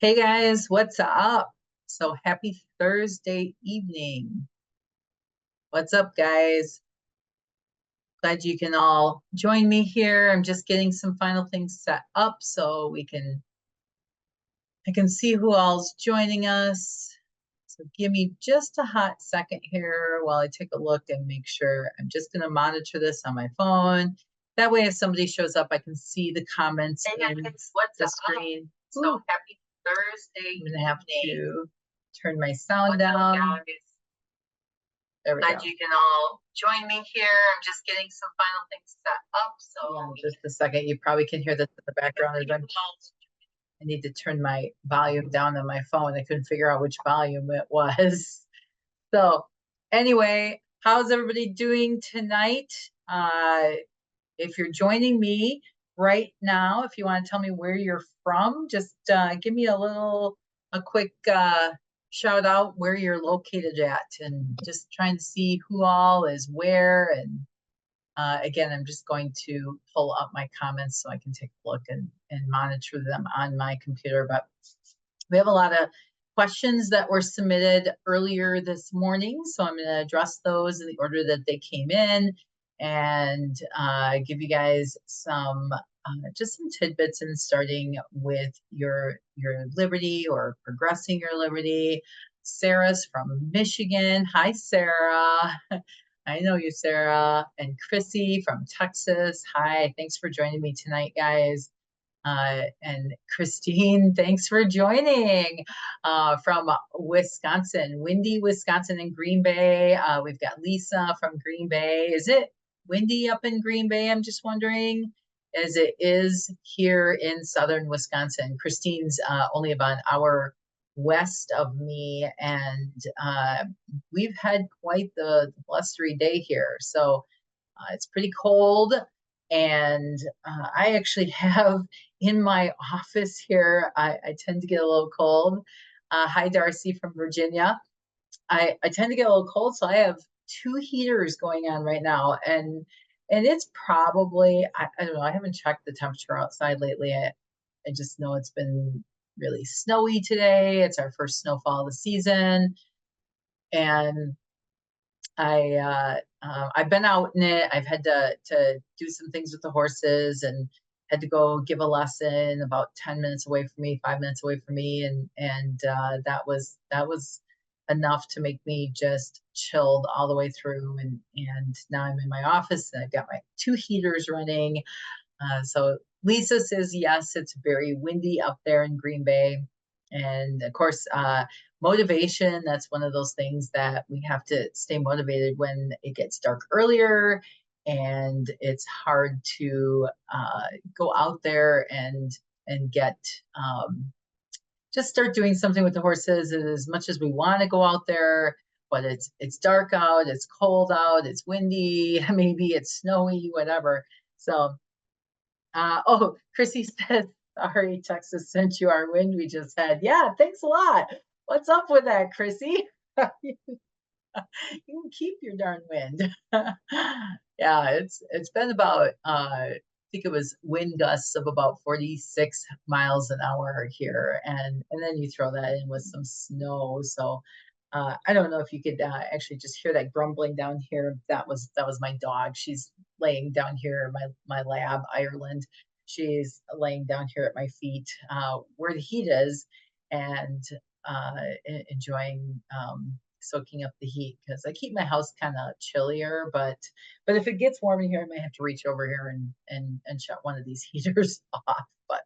Hey guys, what's up? So happy Thursday evening. What's up, guys? Glad you can all join me here. I'm just getting some final things set up so I can see who all's joining us. So give me just a hot second here while I take a look and make sure. I'm just going to monitor this on my phone. That way, if somebody shows up, I can see the comments in the screen. So happy Thursday. I'm going to have to turn my sound down. There we go. Glad you can all join me here. I'm just getting some final things set up. So just a second. You probably can hear this in the background. I need to turn my volume down on my phone. I couldn't figure out which volume it was. So anyway, how's everybody doing tonight? If you're joining me right now, if you want to tell me where you're from, just give me a quick shout out where you're located at, and just trying to see who all is where. And again, I'm just going to pull up my comments so I can take a look and monitor them on my computer. But we have a lot of questions that were submitted earlier this morning, so I'm going to address those in the order that they came in and give you guys some just some tidbits in starting with your liberty or progressing your liberty. Sarah's from Michigan. Hi, Sarah. I know you, Sarah. And Chrissy from Texas. Hi, thanks for joining me tonight, guys. And Christine, thanks for joining from Wisconsin, windy Wisconsin and Green Bay. We've got Lisa from Green Bay. Is it windy up in Green Bay? I'm just wondering, as it is here in southern Wisconsin. Christine's only about an hour west of me, and we've had quite the blustery day here. So it's pretty cold. And I actually have in my office here, I tend to get a little cold. Hi, Darcy from Virginia. I tend to get a little cold, so I have two heaters going on right now. And it's probably, I don't know, I haven't checked the temperature outside lately. I just know it's been really snowy today. It's our first snowfall of the season. And I've been out in it. I've had to do some things with the horses and had to go give a lesson about 10 minutes away from me, 5 minutes away from me. And that was enough to make me just chilled all the way through. And now I'm in my office and I've got my two heaters running. So Lisa says, yes, it's very windy up there in Green Bay. And of course, motivation, that's one of those things that we have to stay motivated when it gets dark earlier and it's hard to go out there and get just start doing something with the horses. As much as we want to go out there, but it's dark out, it's cold out, it's windy, maybe it's snowy, whatever. So oh, Chrissy says, sorry, Texas sent you our wind we just had. Yeah, thanks a lot. What's up with that, Chrissy? You can keep your darn wind. Yeah, it's been about I think it was wind gusts of about 46 miles an hour here, and then you throw that in with some snow. So I don't know if you could actually just hear that grumbling down here. That was my dog. She's laying down here, my lab, Ireland. She's laying down here at my feet where the heat is, and enjoying soaking up the heat, because I keep my house kind of chillier, but if it gets warm in here, I might have to reach over here and shut one of these heaters off. But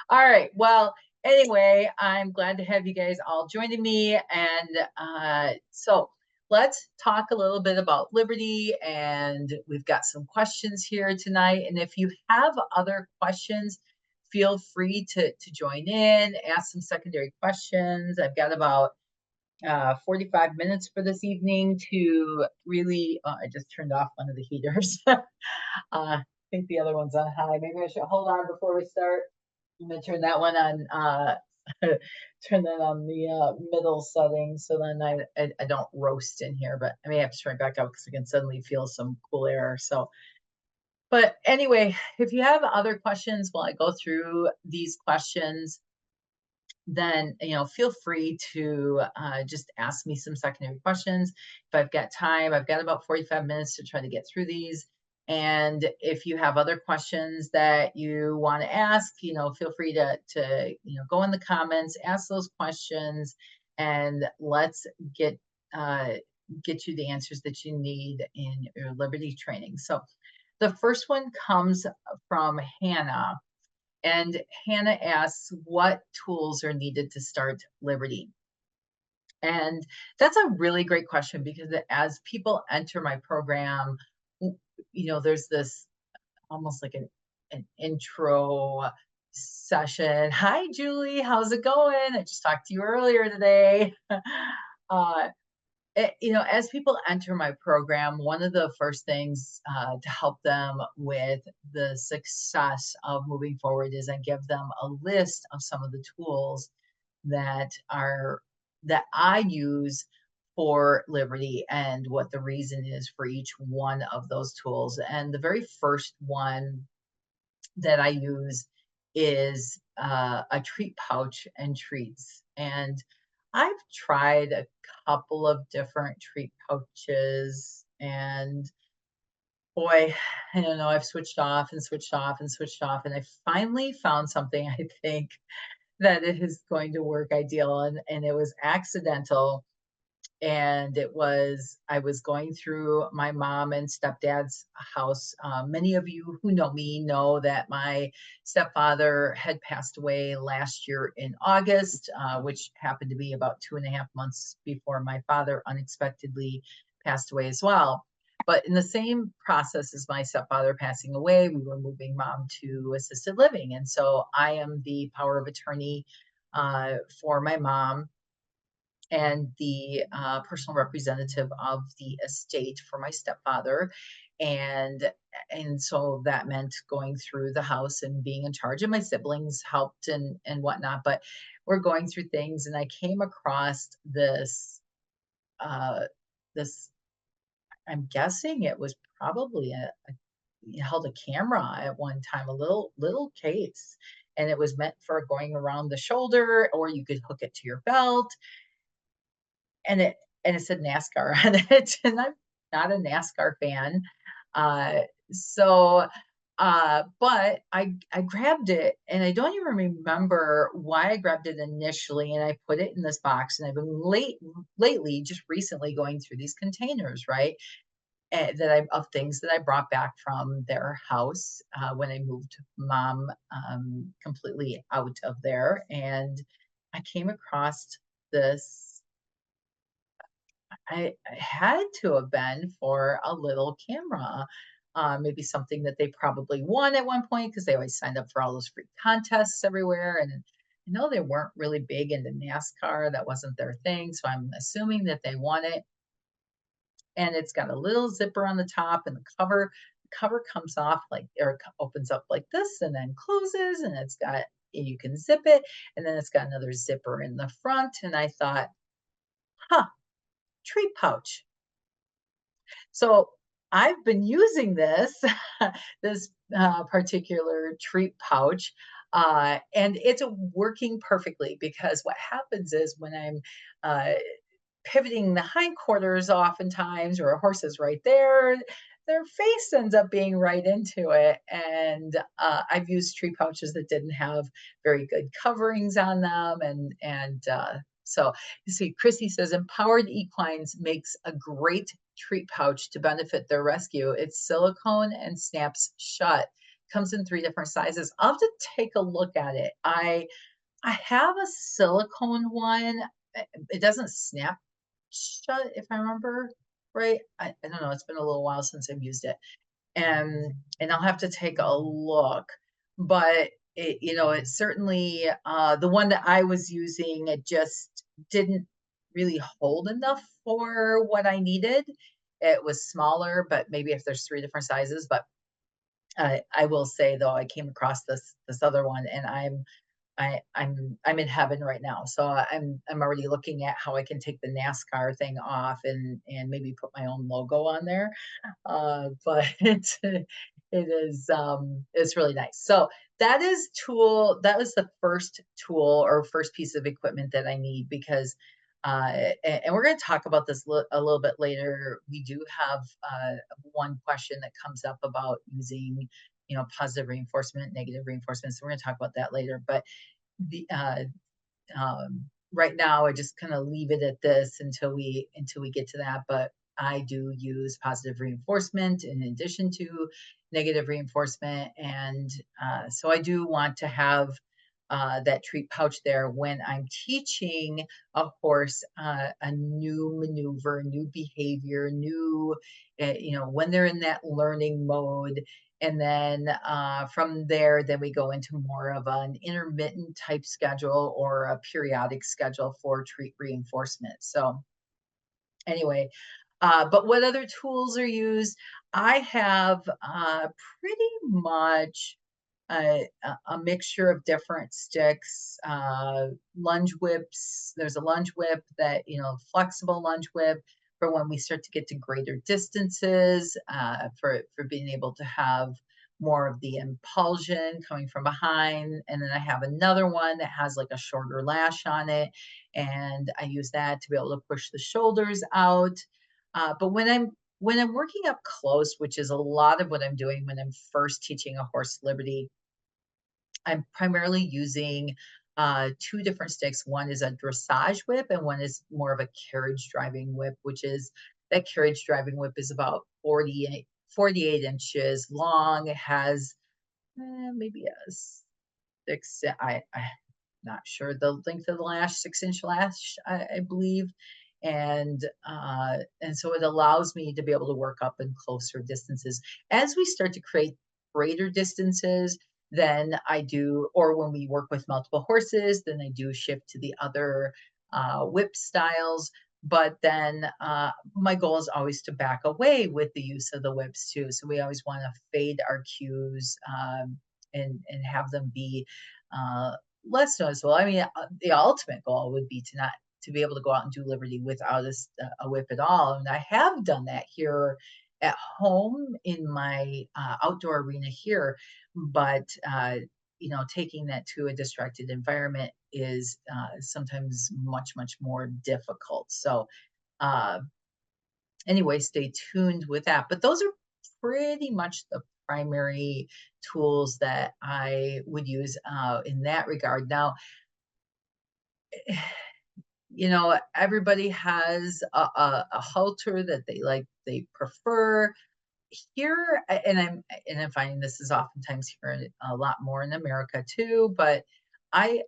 all right, well, anyway, I'm glad to have you guys all joining me. And so let's talk a little bit about liberty. And we've got some questions here tonight. And if you have other questions, feel free to join in, ask some secondary questions. I've got about 45 minutes for this evening to really, I just turned off one of the heaters. I think the other one's on high. Maybe I should hold on before we start. I'm gonna turn that one on, turn that on the middle setting, so then I don't roast in here, but I may have to turn it back up because I can suddenly feel some cool air. So, but anyway, if you have other questions while I go through these questions, then feel free to just ask me some secondary questions if I've got time. I've got about 45 minutes to try to get through these. And if you have other questions that you want to ask, feel free to go in the comments, ask those questions, and let's get uh, get you the answers that you need in your Liberty training. So the first one comes from Hannah. And Hannah asks, what tools are needed to start Liberty? And that's a really great question, because as people enter my program, there's this almost like an intro session. Hi, Julie, how's it going? I just talked to you earlier today. uh, as people enter my program, one of the first things to help them with the success of moving forward is I give them a list of some of the tools that are that I use for Liberty, and what the reason is for each one of those tools. And the very first one that I use is a treat pouch and treats. And I've tried a couple of different treat pouches, and boy, I don't know, I've switched off and switched off and switched off. And I finally found something I think that it is going to work ideal. And it was accidental, and I was going through my mom and stepdad's house. Many of you who know me know that my stepfather had passed away last year in August, which happened to be about 2.5 months before my father unexpectedly passed away as well. But in the same process as my stepfather passing away, we were moving mom to assisted living. And so I am the power of attorney for my mom, and the personal representative of the estate for my stepfather. And so that meant going through the house and being in charge, and my siblings helped and whatnot. But we're going through things, and I came across uh this, I'm guessing it was probably it held a camera at one time, a little case, and it was meant for going around the shoulder, or you could hook it to your belt. And it said NASCAR on it, and I'm not a NASCAR fan. Uh, so, but I grabbed it, and I don't even remember why I grabbed it initially, and I put it in this box, and I've been lately, just recently, going through these containers, right? That I of things that I brought back from their house when I moved mom completely out of there, and I came across this. I had to have been for a little camera, maybe something that they probably won at one point, because they always signed up for all those free contests everywhere. And I know they weren't really big into NASCAR, that wasn't their thing. So I'm assuming that they won it. And it's got a little zipper on the top, and the cover comes off like, or opens up like this and then closes, and you can zip it, and then it's got another zipper in the front. And I thought, huh, treat pouch. So I've been using this particular treat pouch, and it's working perfectly, because what happens is when I'm uh, pivoting the hindquarters oftentimes, or a horse is right there, their face ends up being right into it. And I've used tree pouches that didn't have very good coverings on them. So you see, Chrissy says, empowered equines makes a great treat pouch to benefit their rescue. It's silicone and snaps shut. Comes in 3 different sizes. I'll have to take a look at it. I have a silicone one. It doesn't snap shut, if I remember right. I don't know. It's been a little while since I've used it, and I'll have to take a look. But it's certainly the one that I was using. It just didn't really hold enough for what I needed. It was smaller, but maybe if there's 3 different sizes. But I will say though, I came across this other one, and I'm in heaven right now. So I'm already looking at how I can take the NASCAR thing off, and maybe put my own logo on there. But It's really nice. So that was the first tool or first piece of equipment that I need because and we're going to talk about this a little bit later. We do have one question that comes up about using, positive reinforcement, negative reinforcement. So we're going to talk about that later. But the right now I just kind of leave it at this until we get to that. But I do use positive reinforcement in addition to negative reinforcement, and so I do want to have that treat pouch there when I'm teaching a horse a new maneuver, new behavior, when they're in that learning mode. And then from there, then we go into more of an intermittent type schedule or a periodic schedule for treat reinforcement. So anyway, but what other tools are used? I have pretty much a mixture of different sticks, lunge whips. There's a lunge whip that, flexible lunge whip for when we start to get to greater distances, for being able to have more of the impulsion coming from behind. And then I have another one that has like a shorter lash on it. And I use that to be able to push the shoulders out. But when I'm working up close, which is a lot of what I'm doing when I'm first teaching a horse liberty, I'm primarily using two different sticks. One is a dressage whip, and one is more of a carriage driving whip, which is that carriage driving whip is about 48 inches long. It has maybe a six. I'm not sure the length of the lash, 6-inch lash, I believe. And so it allows me to be able to work up in closer distances. As we start to create greater distances, then I do, or when we work with multiple horses, then I do shift to the other whip styles. But then my goal is always to back away with the use of the whips too. So we always want to fade our cues, and have them be less noticeable. I mean, the ultimate goal would be to be able to go out and do liberty without a whip at all. And I have done that here at home in my outdoor arena here, but taking that to a distracted environment is sometimes much, much more difficult. So uh, anyway, stay tuned with that. But those are pretty much the primary tools that I would use in that regard. Now, everybody has a halter that they prefer. Here, and I'm finding this is oftentimes here a lot more in America too, but I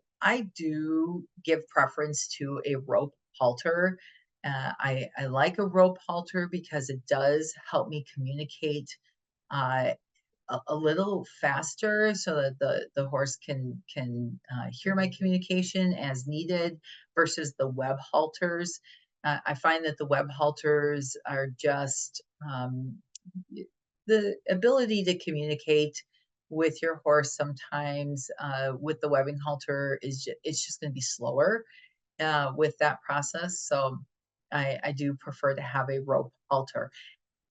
do give preference to a rope halter. I like a rope halter because it does help me communicate uh, a little faster so that the horse can hear my communication as needed versus the web halters. I find that the web halters are just the ability to communicate with your horse sometimes with the webbing halter it's just going to be slower with that process. So I do prefer to have a rope halter.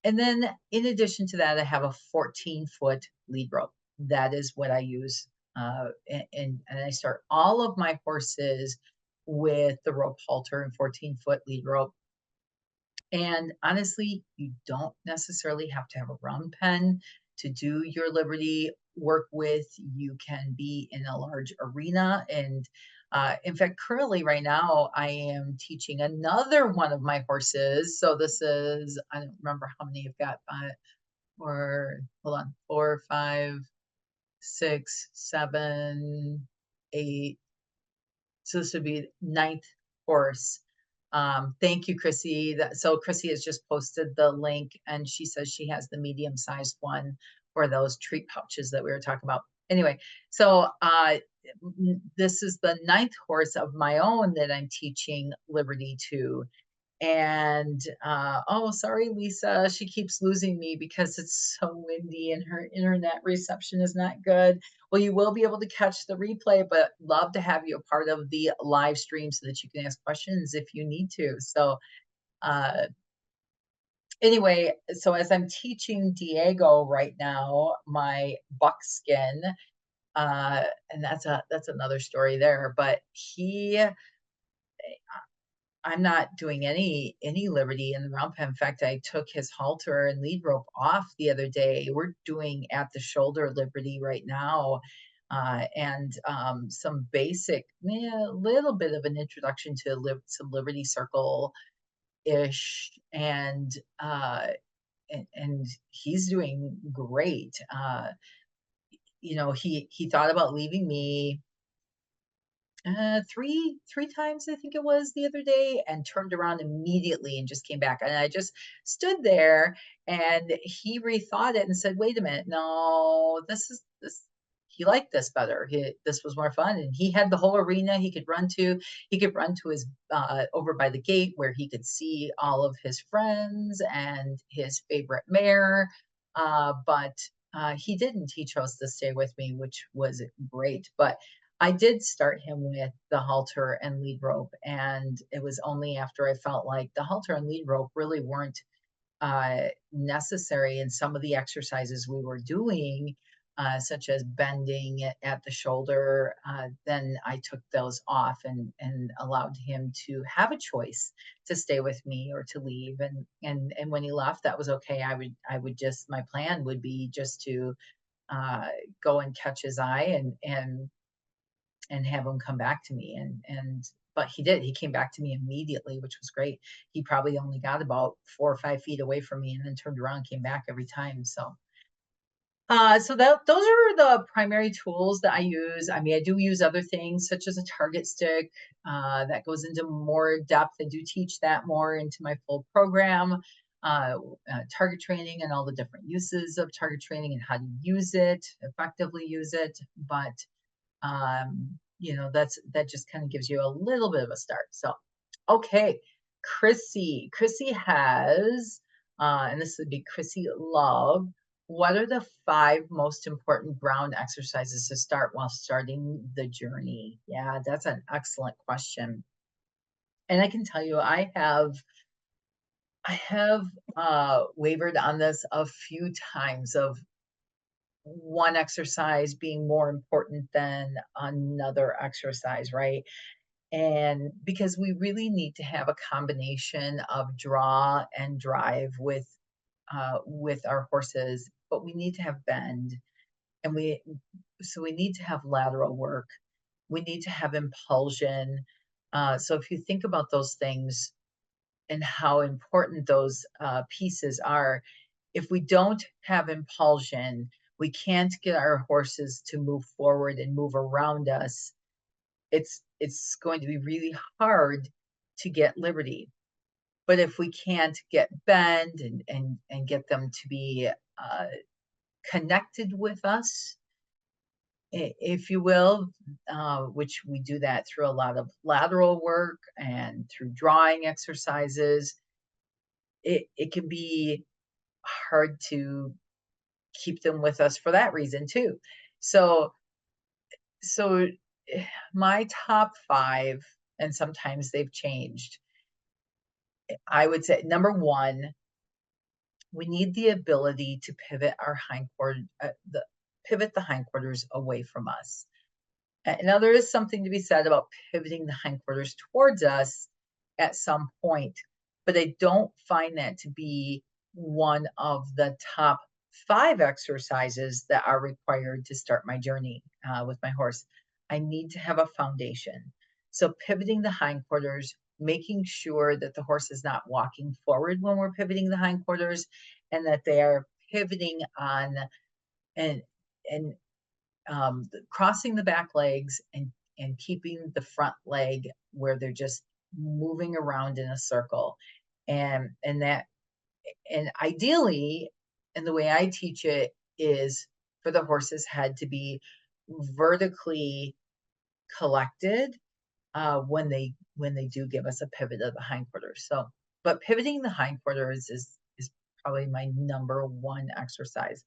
And then in addition to that, I have a 14-foot lead rope. That is what I use. And I start all of my horses with the rope halter and 14-foot lead rope. And honestly, you don't necessarily have to have a round pen to do your liberty work with. You can be in a large arena. And in fact, currently right now, I am teaching another one of my horses. So this is, I don't remember how many I've got, hold on, 4, 5, 6, 7, 8. So this would be ninth horse. Thank you, Chrissy. So Chrissy has just posted the link and she says she has the medium-sized one for those treat pouches that we were talking about. Anyway, so this is the ninth horse of my own that I'm teaching liberty to. And oh, sorry, Lisa, she keeps losing me because it's so windy and her internet reception is not good. Well, you will be able to catch the replay, but love to have you a part of the live stream so that you can ask questions if you need to. So Anyway, so as I'm teaching Diego right now, my buckskin, and that's another story there, but I'm not doing any liberty in the round pen. In fact, I took his halter and lead rope off the other day. We're doing at the shoulder liberty right now, and some basic, yeah, a little bit of an introduction to some liberty circle ish, and he's doing great. He thought about leaving me three times, I think it was, the other day, and turned around immediately and just came back. And I just stood there, and he rethought it and said, wait a minute, no, this he liked this better. This was more fun. And he had the whole arena he could run to. He could run to his over by the gate where he could see all of his friends and his favorite mare. But he didn't. He chose to stay with me, which was great. But I did start him with the halter and lead rope, and it was only after I felt like the halter and lead rope really weren't necessary in some of the exercises we were doing, such as bending at the shoulder. Then I took those off and allowed him to have a choice to stay with me or to leave. And when he left, that was okay. I would just, my plan would be just to go and catch his eye and have him come back to me. But he did. He came back to me immediately, which was great. He probably only got about 4 or 5 feet away from me and then turned around and came back every time. So those are the primary tools that I use. I mean, I do use other things such as a target stick that goes into more depth. I do teach that more into my full program, target training and all the different uses of target training and how to use it, effectively use it. But that just kind of gives you a little bit of a start. So, okay, Chrissy has, and this would be Chrissy Love. What are the 5 most important ground exercises to start while starting the journey? Yeah, that's an excellent question. And I can tell you, I have wavered on this a few times of one exercise being more important than another exercise, right? And because we really need to have a combination of draw and drive with our horses, but we need to have bend, and we need to have lateral work. We need to have impulsion. So if you think about those things and how important those pieces are, if we don't have impulsion, we can't get our horses to move forward and move around us. It's going to be really hard to get liberty. But if we can't get bend and get them to be connected with us, if you will, which we do that through a lot of lateral work and through drawing exercises, it can be hard to keep them with us for that reason too. So my top 5, and sometimes they've changed. I would say number 1, we need the ability to pivot our pivot the hindquarters away from us. Now, there is something to be said about pivoting the hindquarters towards us at some point, but I don't find that to be one of the top 5 exercises that are required to start my journey with my horse. I need to have a foundation. So pivoting the hindquarters, making sure that the horse is not walking forward when we're pivoting the hindquarters, and that they are pivoting on and and crossing the back legs and keeping the front leg where they're just moving around in a circle. And ideally, and the way I teach it is for the horse's head to be vertically collected when they do give us a pivot of the hindquarters. But pivoting the hindquarters is probably my number 1 exercise.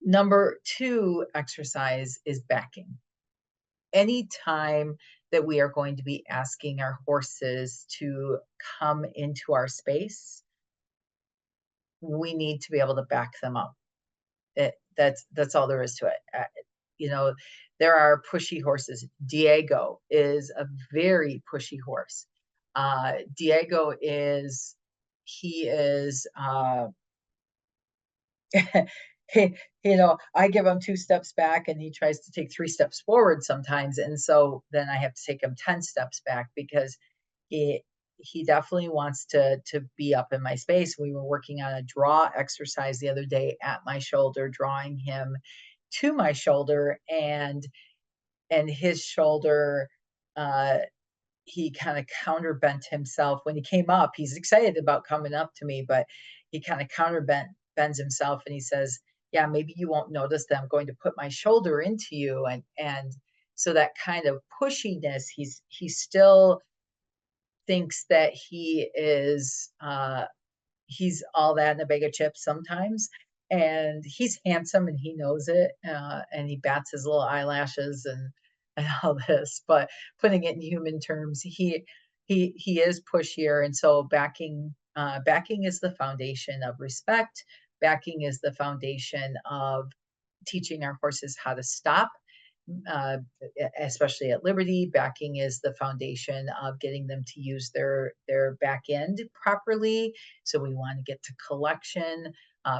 Number 2 exercise is backing. Anytime that we are going to be asking our horses to come into our space, we need to be able to back them up. That's all there is to it. You know, there are pushy horses. Diego is a very pushy horse. Diego is, he is, he, I give him 2 steps back and he tries to take 3 steps forward sometimes. And so then I have to take him 10 steps back because he, he definitely wants to be up in my space. We were working on a draw exercise the other day at my shoulder, drawing him to my shoulder, and his shoulder, uh he kind of counterbent himself when he came up. He's excited about coming up to me, but he kind of bends himself and he says, yeah, maybe you won't notice that I'm going to put my shoulder into you. And so that kind of pushiness, he still thinks that he's all that in a bag of chips sometimes. And he's handsome and he knows it. And he bats his little eyelashes and all this, but putting it in human terms, he is pushier. And so backing is the foundation of respect. Backing is the foundation of teaching our horses how to stop, uh, especially at Liberty. Backing is the foundation of getting them to use their back end properly. So we want to get to collection.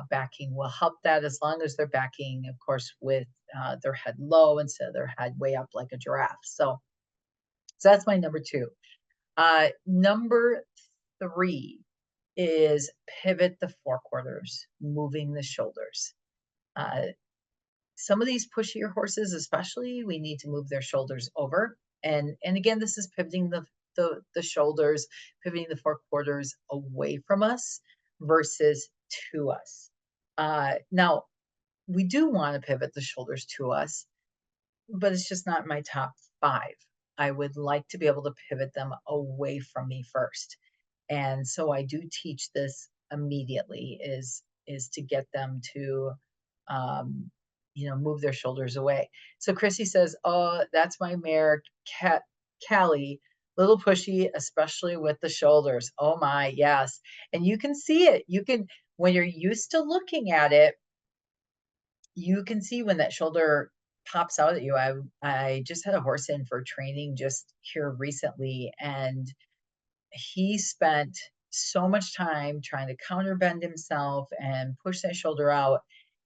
Backing will help that as long as they're backing, of course, with their head low instead of their head way up like a giraffe. So that's my number 2. Number 3 is pivot the forequarters, moving the shoulders. Some of these pushier horses, especially, we need to move their shoulders over. And again, this is pivoting the shoulders, pivoting the forequarters away from us versus to us. Now, we do want to pivot the shoulders to us, but it's just not my top 5. I would like to be able to pivot them away from me first. And so I do teach this immediately, is to get them to move their shoulders away. So Chrissy says, oh, that's my mare, Callie, little pushy, especially with the shoulders. Oh my, yes. And you can see it. When you're used to looking at it, you can see when that shoulder pops out at you. I just had a horse in for training just here recently, and he spent so much time trying to counterbend himself and push that shoulder out.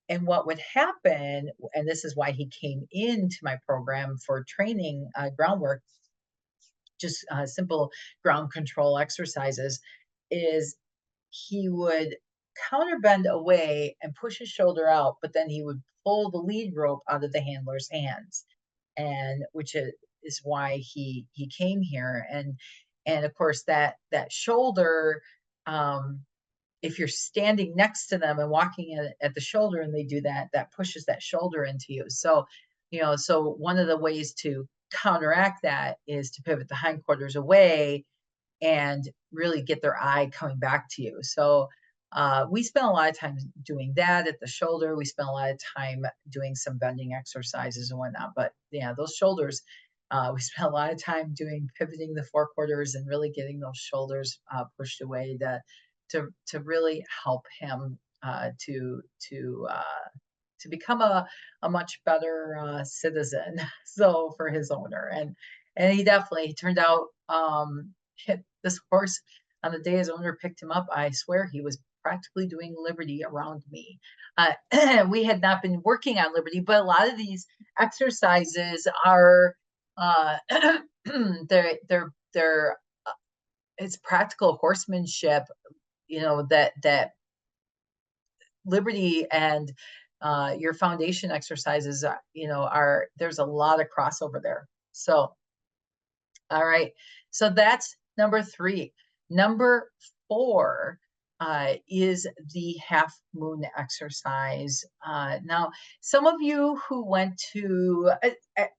And what would happen, and this is why he came into my program for training groundwork, just simple ground control exercises, is he would counterbend away and push his shoulder out, but then he would pull the lead rope out of the handler's hands, and which is why he came here. And of course that shoulder, if you're standing next to them and walking at the shoulder and they do that, that pushes that shoulder into you. So, so one of the ways to counteract that is to pivot the hindquarters away and really get their eye coming back to you. So we spent a lot of time doing that at the shoulder. We spent a lot of time doing some bending exercises and whatnot. But yeah, those shoulders, we spent a lot of time doing pivoting the forequarters and really getting those shoulders pushed away to really help him to become a much better citizen. So for his owner, and he turned out, this horse, on the day his owner picked him up, I swear he was practically doing Liberty around me. We had not been working on Liberty, but a lot of these exercises are they're it's practical horsemanship, that Liberty and your foundation exercises, there's a lot of crossover there. So, all right. So that's number 3. Number 4 is the half moon exercise. Now, some of you who went to,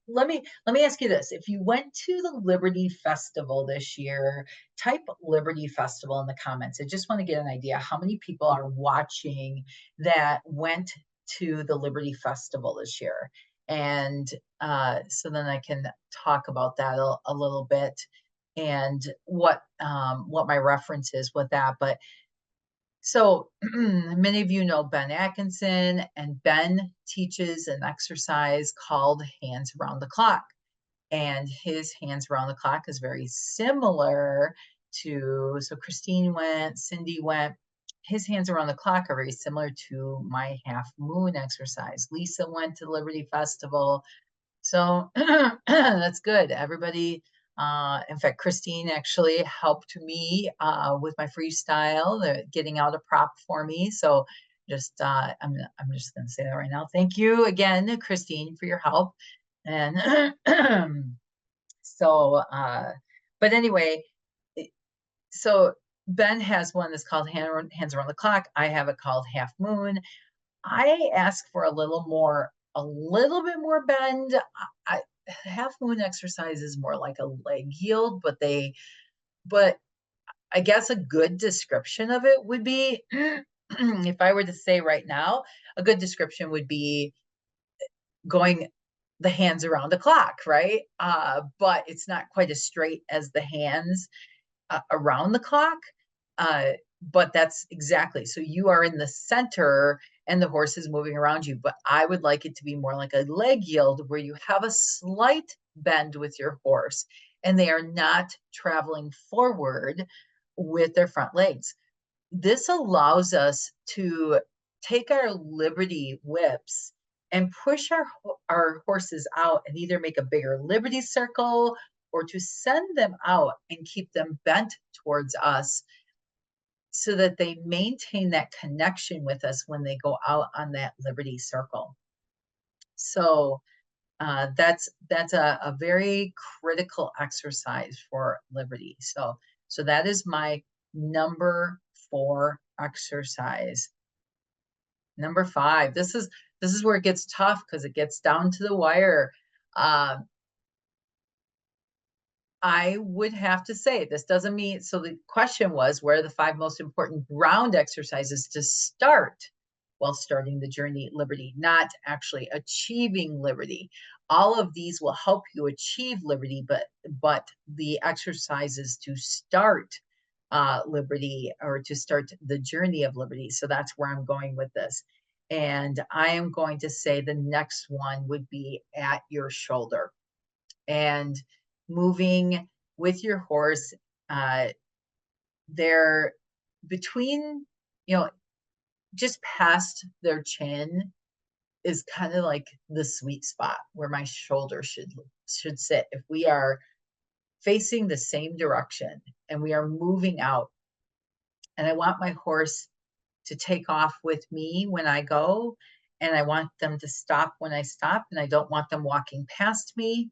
let me ask you this: if you went to the Liberty Festival this year, type Liberty Festival in the comments. I just want to get an idea how many people are watching that went to the Liberty Festival this year. And so then I can talk about that a little bit and what my reference is with that. But So many of you know Ben Atkinson, and Ben teaches an exercise called hands around the clock. And his hands around the clock is very similar to, so Christine went, Cindy went. His hands around the clock are very similar to my half moon exercise. Lisa went to Liberty Festival. So that's good. Everybody, in fact, Christine actually helped me with my freestyle, getting out a prop for me. So just, I'm just going to say that right now. Thank you again, Christine, for your help. And so, but anyway, so Ben has one that's called Hands Around the Clock. I have it called Half Moon. I ask for a little bit more bend. Half moon exercise is more like a leg yield, but I guess a good description of it would be, if I were to say right now, a good description would be going the hands around the clock, right? But it's not quite as straight as the hands around the clock. But that's exactly, so you are in the center and the horse is moving around you. But I would like it to be more like a leg yield where you have a slight bend with your horse and they are not traveling forward with their front legs. This allows us to take our liberty whips and push our horses out and either make a bigger liberty circle or to send them out and keep them bent towards us so that they maintain that connection with us when they go out on that liberty circle. So that's a very critical exercise for liberty. So that is my number 4 exercise. Number 5. This is where it gets tough because it gets down to the wire. I would have to say this doesn't mean, so the question was, where are the 5 most important ground exercises to start while starting the journey at liberty, not actually achieving liberty. All of these will help you achieve liberty, but the exercises to start liberty, or to start the journey of liberty. So that's where I'm going with this. And I am going to say the next one would be at your shoulder. And moving with your horse, they're between, just past their chin is kind of like the sweet spot where my shoulder should sit. If we are facing the same direction and we are moving out, and I want my horse to take off with me when I go, and I want them to stop when I stop, and I don't want them walking past me.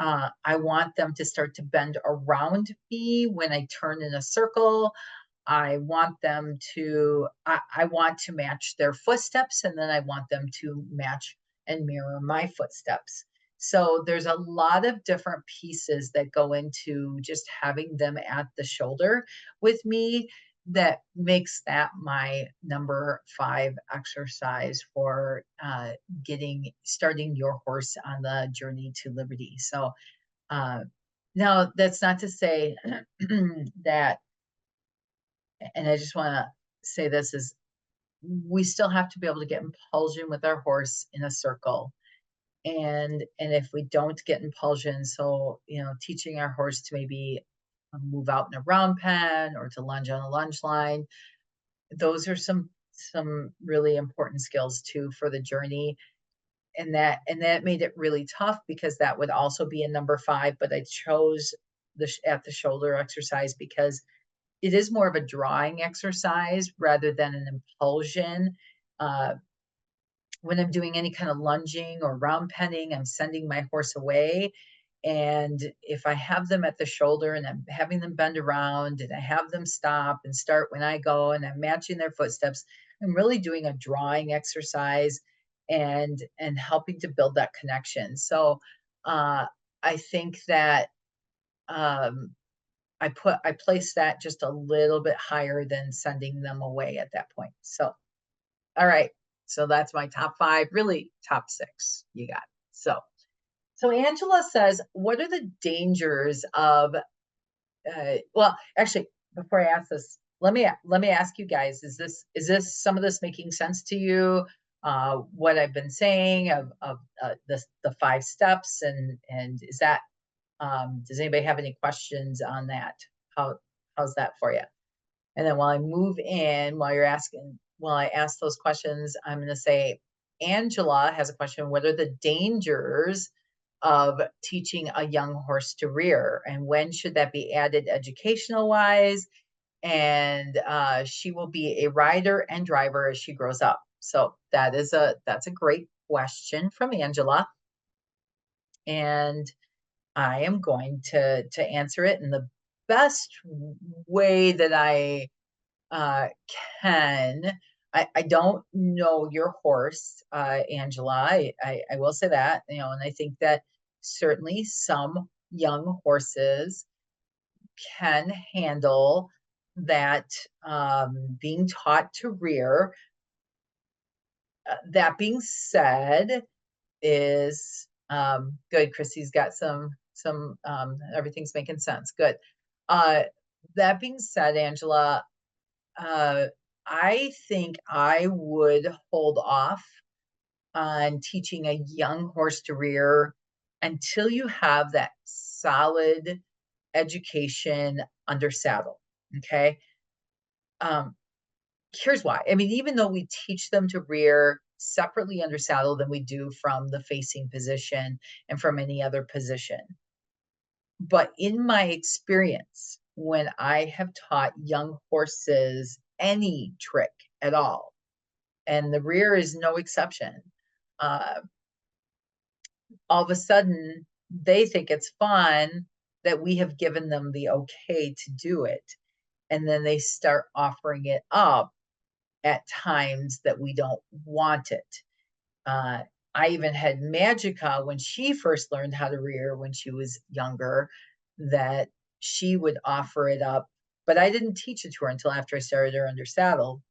I want them to start to bend around me when I turn in a circle. I want I want to match their footsteps, and then I want them to match and mirror my footsteps. So there's a lot of different pieces that go into just having them at the shoulder with me that makes that my number 5 exercise for starting your horse on the journey to liberty. So now that's not to say that, and I just want to say this, is we still have to be able to get impulsion with our horse in a circle. And if we don't get impulsion, so teaching our horse to maybe move out in a round pen or to lunge on a lunge line, those are some really important skills too for the journey. And that made it really tough because that would also be a number 5, but I chose the at the shoulder exercise because it is more of a drawing exercise rather than an impulsion. When I'm doing any kind of lunging or round penning, I'm sending my horse away. And if I have them at the shoulder and I'm having them bend around and I have them stop and start when I go and I'm matching their footsteps, I'm really doing a drawing exercise and helping to build that connection. So I think that I place that just a little bit higher than sending them away at that point. So, all right. So that's my top 5, really top 6 you got. So Angela says, what are the dangers of, well, actually, before I ask this, let me ask you guys, is this some of this making sense to you? What I've been saying of the 5 steps, and is that does anybody have any questions on that? How how's that for you? And then while I move in, while I ask those questions, I'm going to say, Angela has a question. What are the dangers of teaching a young horse to rear? And when should that be added educational wise? And she will be a rider and driver as she grows up. So that's a great question from Angela. And I am going to answer it in the best way that I uh, can. I don't know your horse, Angela. I will say that, you know, and I think that certainly some young horses can handle that being taught to rear. That being said, is good. Chrissy's got some everything's making sense. Good. Uh, that being said, Angela, uh, I think I would hold off on teaching a young horse to rear until you have that solid education under saddle. Okay. Um, Here's why. I mean, even though we teach them to rear separately under saddle than we do from the facing position and from any other position. But in my experience, when I have taught young horses any trick at all, and the rear is no exception, uh, all of a sudden they think it's fun that we have given them the okay to do it. And then they start offering it up at times that we don't want it. Uh, I even had Magica when she first learned how to rear when she was younger, that she would offer it up, but I didn't teach it to her until after I started her under saddle.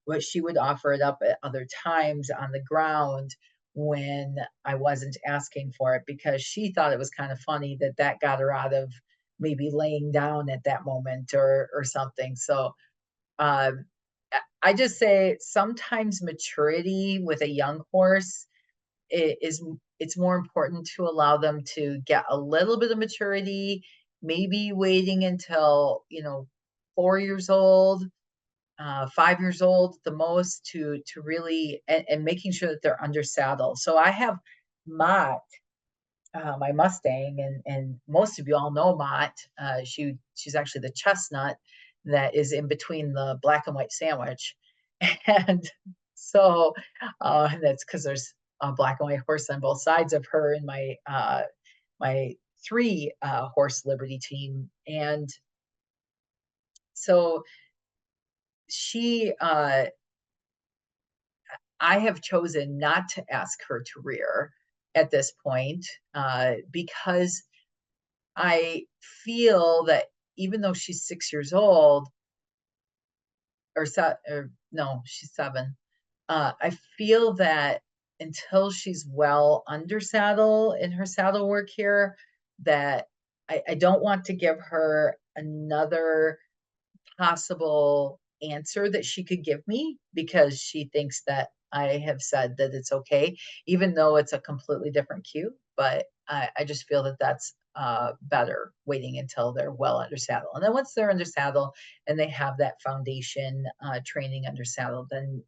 But she would offer it up at other times on the ground when I wasn't asking for it because she thought it was kind of funny that that got her out of maybe laying down at that moment or something. So um, I just say sometimes maturity with a young horse is it's more important to allow them to get a little bit of maturity, maybe waiting until, you know, 4 years old, 5 years old at the most to really and making sure that they're under saddle. So I have Mott, my Mustang, and most of you all know Mott. She's actually the chestnut that is in between the black and white sandwich, and so that's because there's a black and white horse on both sides of her in my 3 horse Liberty team, and so she I have chosen not to ask her to rear at this point because I feel that even though she's 6 years old, or no, she's 7. I feel that until she's well under saddle in her saddle work here, that I don't want to give her another possible answer that she could give me because she thinks that I have said that it's okay, even though it's a completely different cue. But I just feel that that's better waiting until they're well under saddle. And then once they're under saddle and they have that foundation training under saddle, then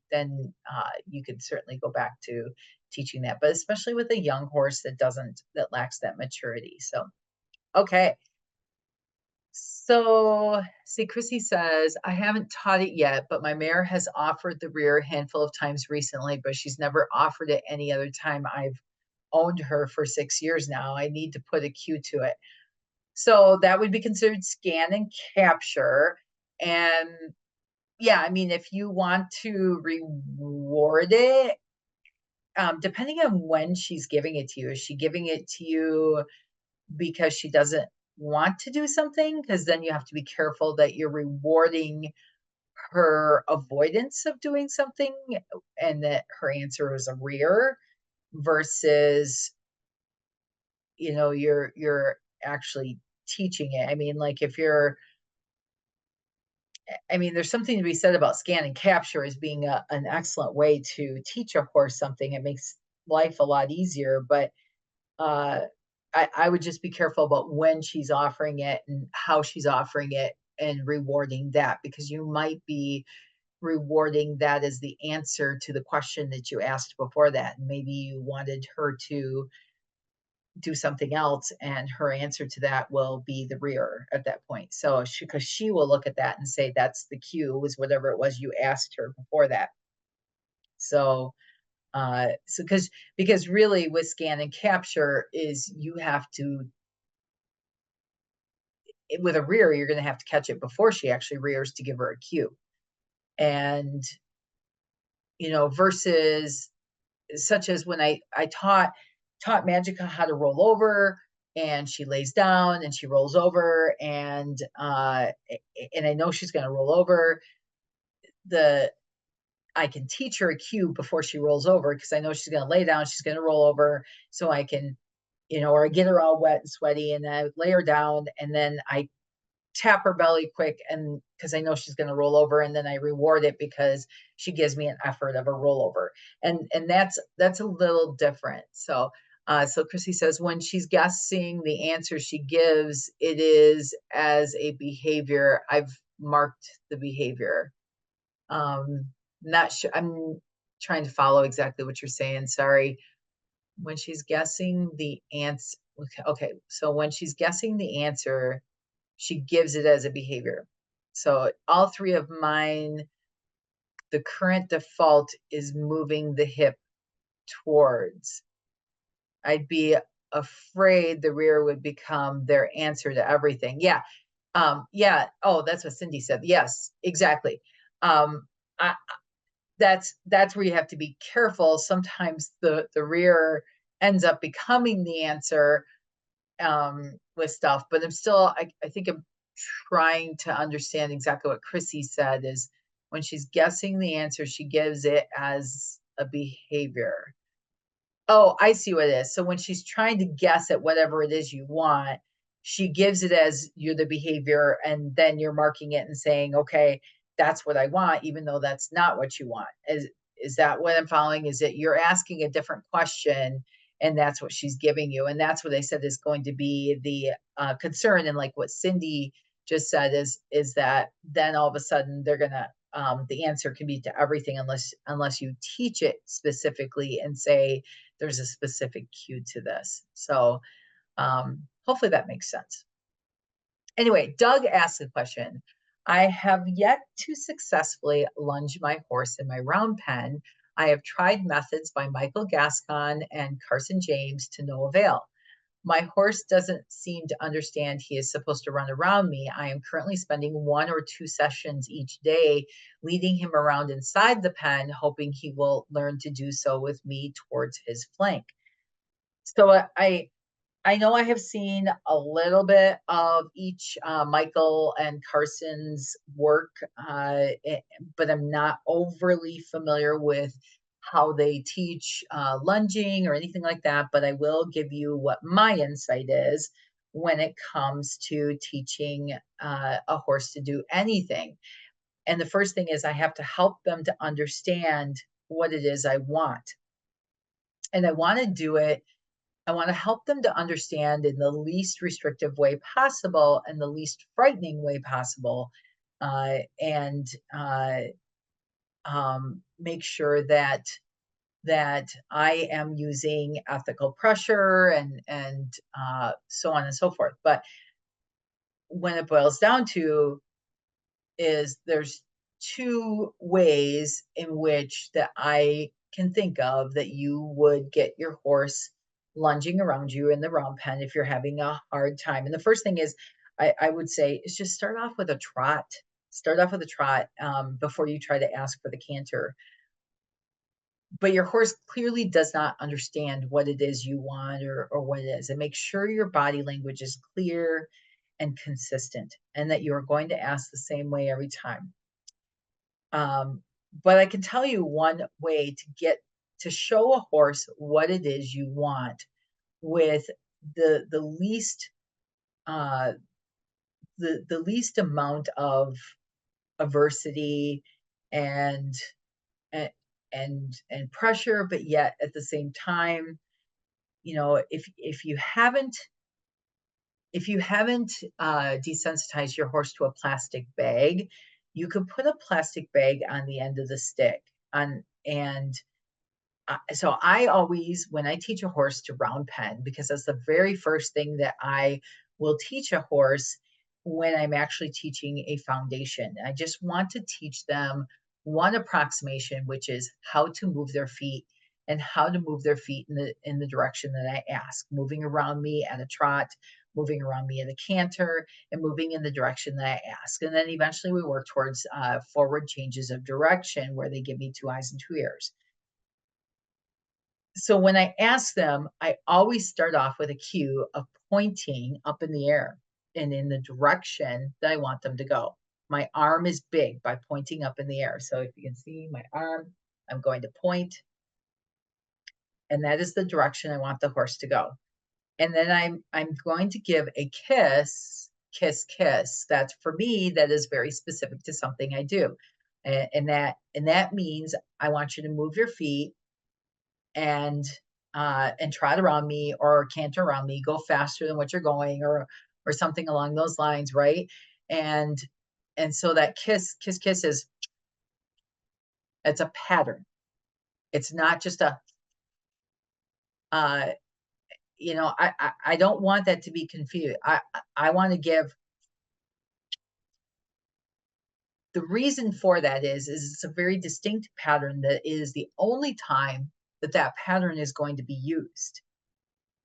you could certainly go back to teaching that. But especially with a young horse that lacks that maturity. So okay. So, see, Chrissy says, I haven't taught it yet, but my mare has offered the rear a handful of times recently, but she's never offered it any other time. I've owned her for 6 years now. I need to put a cue to it. So that would be considered scan and capture. And yeah, I mean, if you want to reward it, depending on when she's giving it to you, is she giving it to you because she doesn't want to do something? Because then you have to be careful that you're rewarding her avoidance of doing something and that her answer is a rear versus, you know, you're actually teaching it. I mean, like if you're I mean, there's something to be said about scan and capture as being an excellent way to teach a horse something. It makes life a lot easier, but uh, I would just be careful about when she's offering it and how she's offering it and rewarding that, because you might be rewarding that as the answer to the question that you asked before that. And maybe you wanted her to do something else, and her answer to that will be the rear at that point. So because she will look at that and say that's the cue, was whatever it was you asked her before that. So because really with scan and capture is you have to, with a rear, you're going to have to catch it before she actually rears to give her a cue. And versus, such as when I taught Magica how to roll over, and she lays down and she rolls over, and I know she's going to roll over. I can teach her a cue before she rolls over, because I know she's going to lay down, she's going to roll over, so I can, or I get her all wet and sweaty, and I lay her down, and then I tap her belly quick, and because I know she's going to roll over, and then I reward it because she gives me an effort of a rollover, and that's a little different. So Chrissy says when she's guessing the answer she gives, it is as a behavior. I've marked the behavior. Not sure. I'm trying to follow exactly what you're saying. Sorry. When she's guessing the answer. Okay. So when she's guessing the answer, she gives it as a behavior. So all three of mine, the current default is moving the hip towards. I'd be afraid the rear would become their answer to everything. Yeah. Yeah. Oh, that's what Cindy said. Yes, exactly. I, that's where you have to be careful. Sometimes the rear ends up becoming the answer with stuff, but I think I'm trying to understand exactly what Chrissy said is when she's guessing the answer, she gives it as a behavior. Oh, I see what it is. So when she's trying to guess at whatever it is you want, she gives it as you're the behavior, and then you're marking it and saying, okay, that's what I want, even though that's not what you want. Is that what I'm following? Is it you're asking a different question, and that's what she's giving you? And that's what I said is going to be the concern. And like what Cindy just said is that then all of a sudden they're gonna the answer can be to everything unless you teach it specifically and say there's a specific cue to this. So hopefully that makes sense. Anyway, Doug asked the question. I have yet to successfully lunge my horse in my round pen. I have tried methods by Michael Gascon and Carson James to no avail. My horse doesn't seem to understand he is supposed to run around me. I am currently spending 1 or 2 sessions each day, leading him around inside the pen, hoping he will learn to do so with me towards his flank. So I know I have seen a little bit of each Michael and Carson's work, but I'm not overly familiar with how they teach lunging or anything like that. But I will give you what my insight is when it comes to teaching a horse to do anything. And the first thing is I have to help them to understand what it is I want. And I want to do it, I want to help them to understand in the least restrictive way possible and the least frightening way possible, and make sure that I am using ethical pressure and so on and so forth. But when it boils down to is there's 2 ways in which that I can think of that you would get your horse lunging around you in the round pen if you're having a hard time. And the first thing is I would say is just start off with a trot. Start off with a trot before you try to ask for the canter. But your horse clearly does not understand what it is you want or what it is. And make sure your body language is clear and consistent, and that you're going to ask the same way every time. But I can tell you one way to show a horse what it is you want with the least the least amount of adversity and and and pressure, but yet at the same time, if you haven't desensitized your horse to a plastic bag, you could put a plastic bag on the end of the stick on and so I always, when I teach a horse to round pen, because that's the very first thing that I will teach a horse when I'm actually teaching a foundation. I just want to teach them one approximation, which is how to move their feet and how to move their feet in the direction that I ask, moving around me at a trot, moving around me at a canter, and moving in the direction that I ask. And then eventually we work towards forward changes of direction where they give me 2 eyes and 2 ears. So when I ask them, I always start off with a cue of pointing up in the air and in the direction that I want them to go. My arm is big by pointing up in the air. So if you can see my arm, I'm going to point, and that is the direction I want the horse to go. And then I'm going to give a kiss, kiss, kiss. That's for me, that is very specific to something I do. And that means I want you to move your feet and trot around me or canter around me, go faster than what you're going, or something along those lines, right? And and so that kiss, kiss, kiss is it's a pattern. It's not just a uh, I don't want that to be confused. I want to give the reason for that is it's a very distinct pattern that is the only time that that pattern is going to be used.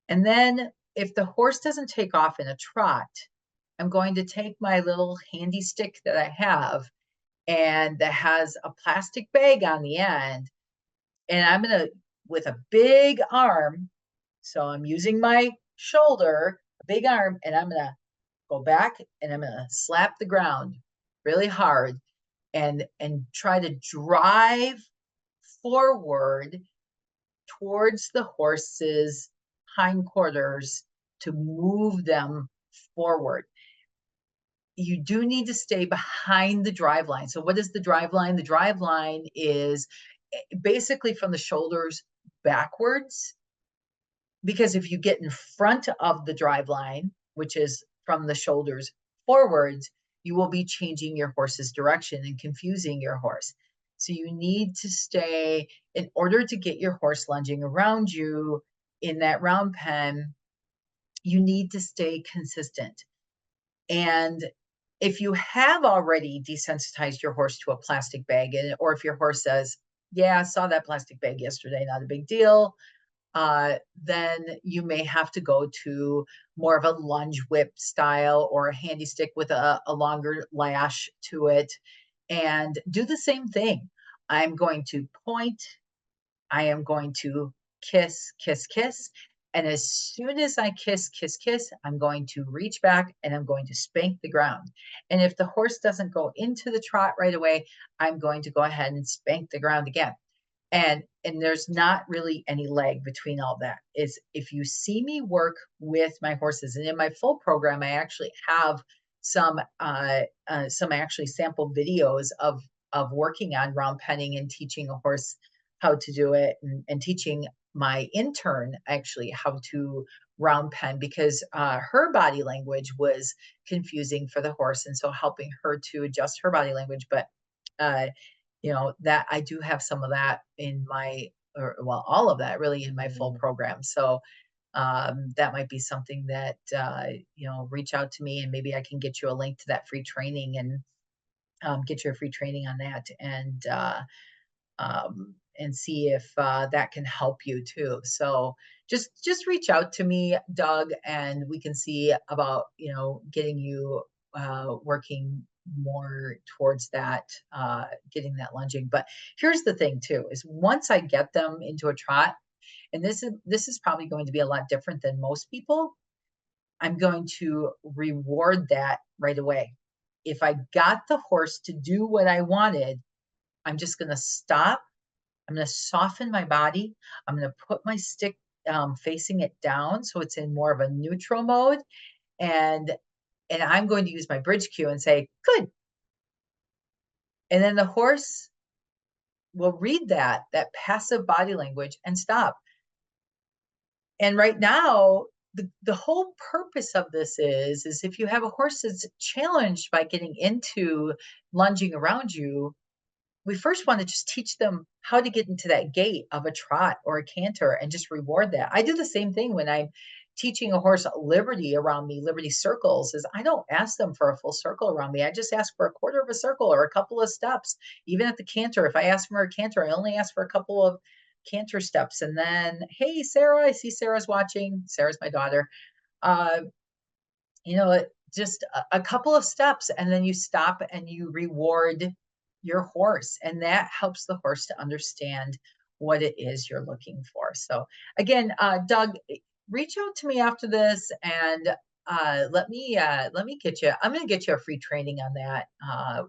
And then if the horse doesn't take off in a trot, I'm going to take my little handy stick that I have and that has a plastic bag on the end, and I'm going to, with a big arm, so I'm using my shoulder, a big arm, and I'm going to go back and I'm going to slap the ground really hard and try to drive forward towards the horse's hindquarters to move them forward. You do need to stay behind the drive line. So what is the drive line? The drive line is basically from the shoulders backwards, because if you get in front of the drive line, which is from the shoulders forwards, you will be changing your horse's direction and confusing your horse. So you need to stay, in order to get your horse lunging around you in that round pen, you need to stay consistent. And if you have already desensitized your horse to a plastic bag, or if your horse says, yeah, I saw that plastic bag yesterday, not a big deal, then you may have to go to more of a lunge whip style or a handy stick with a longer lash to it and do the same thing. I'm going to point, I am going to kiss, kiss, kiss. And as soon as I kiss, kiss, kiss, I'm going to reach back and I'm going to spank the ground. And if the horse doesn't go into the trot right away, I'm going to go ahead and spank the ground again. And there's not really any lag between all that. Is if you see me work with my horses, and in my full program, I actually have some actually sample videos of working on round penning and teaching a horse how to do it, and teaching my intern actually how to round pen, because her body language was confusing for the horse, and so helping her to adjust her body language. But that I do have some of that in my, or well, all of that really in my full program. So that might be something that reach out to me and maybe I can get you a link to that free training, and get you a free training on that, and see if that can help you too. So just reach out to me, Doug, and we can see about getting you working more towards that, getting that lunging. But here's the thing too, is once I get them into a trot, and this is probably going to be a lot different than most people, I'm going to reward that right away. If I got the horse to do what I wanted, I'm just going to stop. I'm going to soften my body. I'm going to put my stick facing it down so it's in more of a neutral mode, and I'm going to use my bridge cue and say, good, And then the horse will read that passive body language and stop. And right now, the whole purpose of this is if you have a horse that's challenged by getting into lunging around you, we first want to just teach them how to get into that gait of a trot or a canter and just reward that. I do the same thing when I'm teaching a horse liberty around me, liberty circles, is I don't ask them for a full circle around me. I just ask for a quarter of a circle or a couple of steps. Even at the canter, if I ask for a canter, I only ask for a couple of canter steps. And then, hey, Sarah, I see Sarah's watching. Sarah's my daughter. Uh, just a couple of steps, and then you stop and you reward your horse, and that helps the horse to understand what it is you're looking for. So again, Doug, reach out to me after this, and let me get you. I'm going to get you a free training on that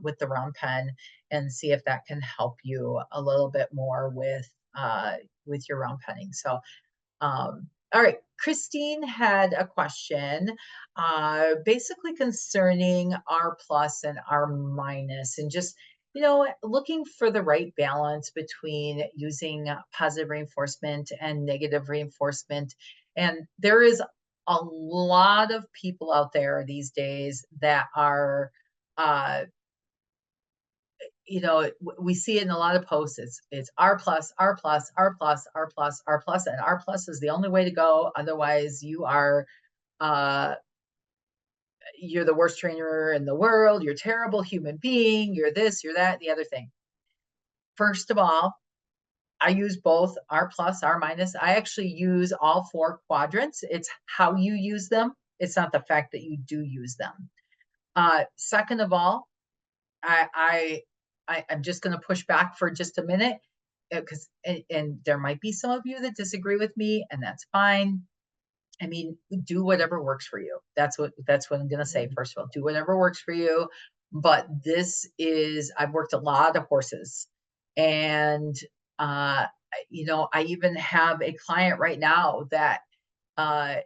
with the round pen, and see if that can help you a little bit more with your round penning. So all right, Christine had a question, basically concerning R plus and R minus, and just, looking for the right balance between using positive reinforcement and negative reinforcement. And there is a lot of people out there these days that are, uh, we see it in a lot of posts. It's R plus, R plus, R plus, R plus, R plus, and R plus is the only way to go. Otherwise, uh, you're the worst trainer in the world. You're a terrible human being. You're this, you're that, the other thing. First of all, I use both R plus, R minus. I actually use all 4 quadrants. It's how you use them. It's not the fact that you do use them. Second of all, I'm just going to push back for just a minute, because and there might be some of you that disagree with me, and that's fine. I mean, do whatever works for you. That's what I'm going to say. First of all, do whatever works for you. But I've worked a lot of horses, and uh, I even have a client right now that uh,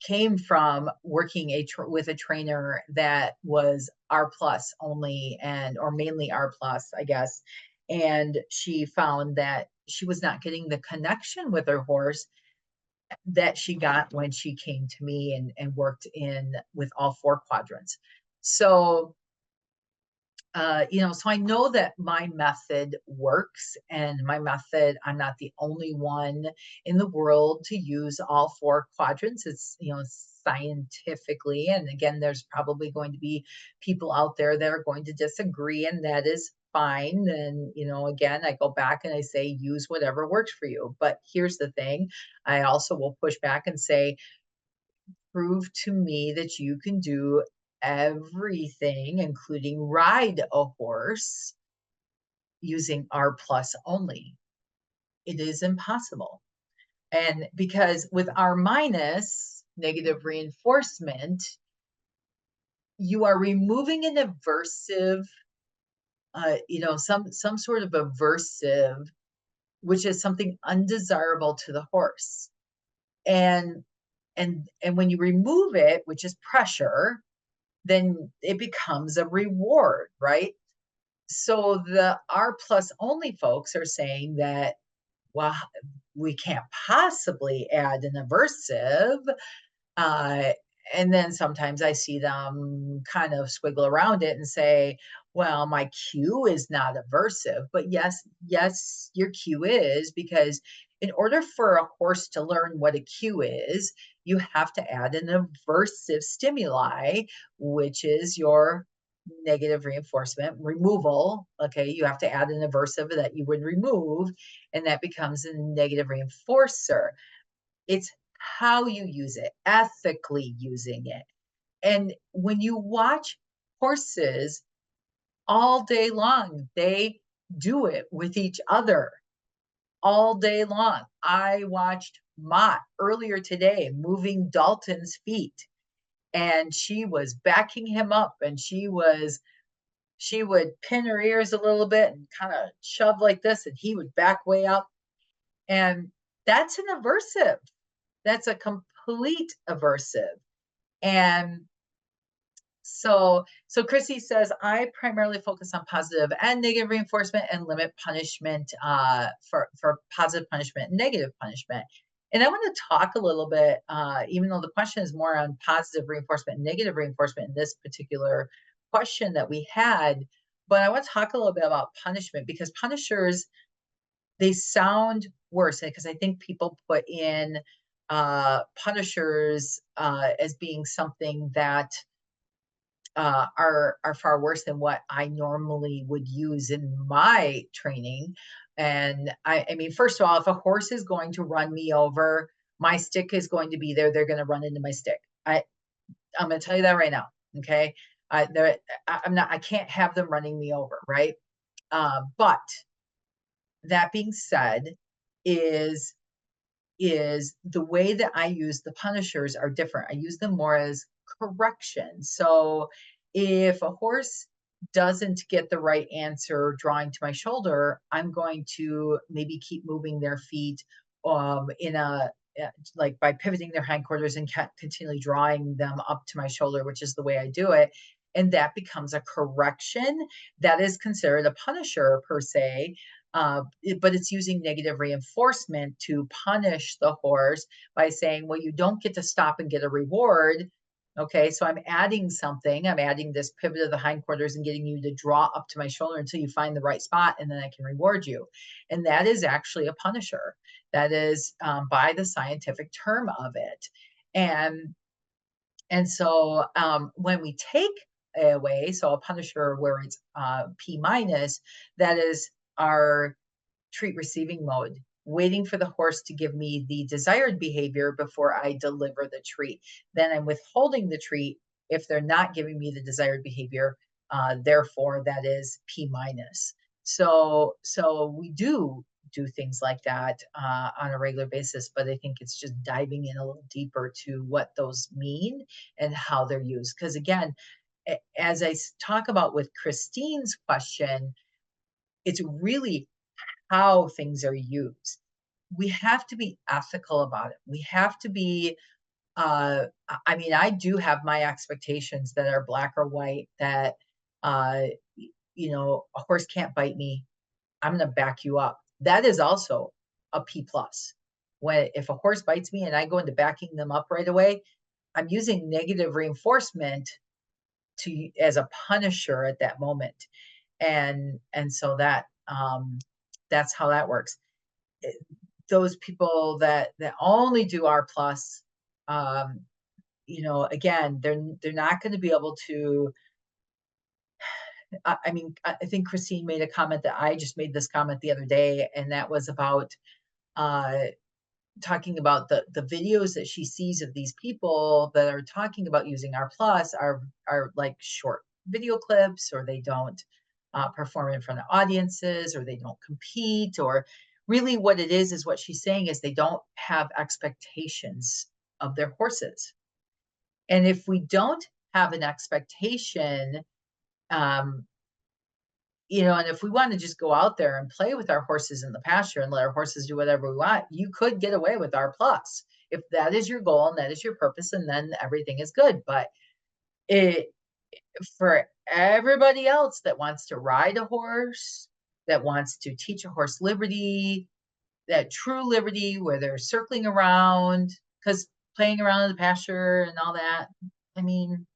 came from working with a trainer that was R plus only, or mainly R plus, I guess. And she found that she was not getting the connection with her horse that she got when she came to me and worked with all 4 quadrants. So so I know that my method works, and I'm not the only one in the world to use all 4 quadrants. It's, scientifically, and again, there's probably going to be people out there that are going to disagree, and that is fine. And, again, I go back and I say, use whatever works for you. But here's the thing. I also will push back and say, prove to me that you can do everything, including ride a horse, using R plus only. It is impossible. And because with R minus, negative reinforcement, you are removing an aversive, some sort of aversive, which is something undesirable to the horse. And when you remove it, which is pressure, then it becomes a reward, right? So the R plus only folks are saying that, well, we can't possibly add an aversive. Uh, and then sometimes I see them kind of squiggle around it and say, well, my cue is not aversive. But yes, your cue is, because in order for a horse to learn what a cue is, you have to add an aversive stimuli, which is your negative reinforcement removal. Okay, you have to add an aversive that you would remove, and that becomes a negative reinforcer. It's how you use it, ethically using it. And when you watch horses all day long, they do it with each other all day long. I watched Mott earlier today moving Dalton's feet, and she was backing him up, and she would pin her ears a little bit and kind of shove like this, and he would back way up. And that's an aversive. That's a complete aversive. And So Chrissy says, I primarily focus on positive and negative reinforcement and limit punishment for positive punishment and negative punishment. And I want to talk a little bit, even though the question is more on positive reinforcement and negative reinforcement in this particular question that we had, but I want to talk a little bit about punishment because punishers, they sound worse because I think people put in punishers as being something that are far worse than what I normally would use in my training. And I mean, first of all, if a horse is going to run me over, my stick is going to be there. They're going to run into my stick. I'm going to tell you that right now. Okay. I can't have them running me over. Right. But that being said, is the way that I use the punishers are different. I use them more as correction. So if a horse doesn't get the right answer drawing to my shoulder, I'm going to maybe keep moving their feet in a like by pivoting their hindquarters and continually drawing them up to my shoulder, which is the way I do it. And that becomes a correction. That is considered a punisher per se, but it's using negative reinforcement to punish the horse by saying, well, you don't get to stop and get a reward. Okay, so I'm adding something. I'm adding this pivot of the hindquarters and getting you to draw up to my shoulder until you find the right spot, and then I can reward you. And that is actually a punisher. That is by the scientific term of it. And so when we take away, so a punisher where it's P minus, that is our treat receiving mode, waiting for the horse to give me the desired behavior before I deliver the treat. Then I'm withholding the treat if they're not giving me the desired behavior. Therefore, that is P minus. So we do things like that on a regular basis, but I think it's just diving in a little deeper to what those mean and how they're used. Because again, as I talk about with Christine's question, it's really how things are used. We have to be ethical about it. We have to be, I mean, I do have my expectations that are black or white, that, uh, a horse can't bite me. I'm going to back you up. That is also a P plus. When if a horse bites me and I go into backing them up right away, I'm using negative reinforcement as a punisher at that moment. And so that's how that works. Those people that only do R plus, again, they're not going to be able to. I mean, I think Christine made a comment that I just made this comment the other day, and that was about talking about the videos that she sees of these people that are talking about using R plus are like short video clips, or they don't perform in front of audiences, or they don't compete, or really what it is what she's saying is they don't have expectations of their horses. And if we don't have an expectation, and if we want to just go out there and play with our horses in the pasture and let our horses do whatever we want, you could get away with R plus if that is your goal and that is your purpose, and then everything is good. But for everybody else that wants to ride a horse, that wants to teach a horse liberty, that true liberty where they're circling around, because playing around in the pasture and all that, I mean,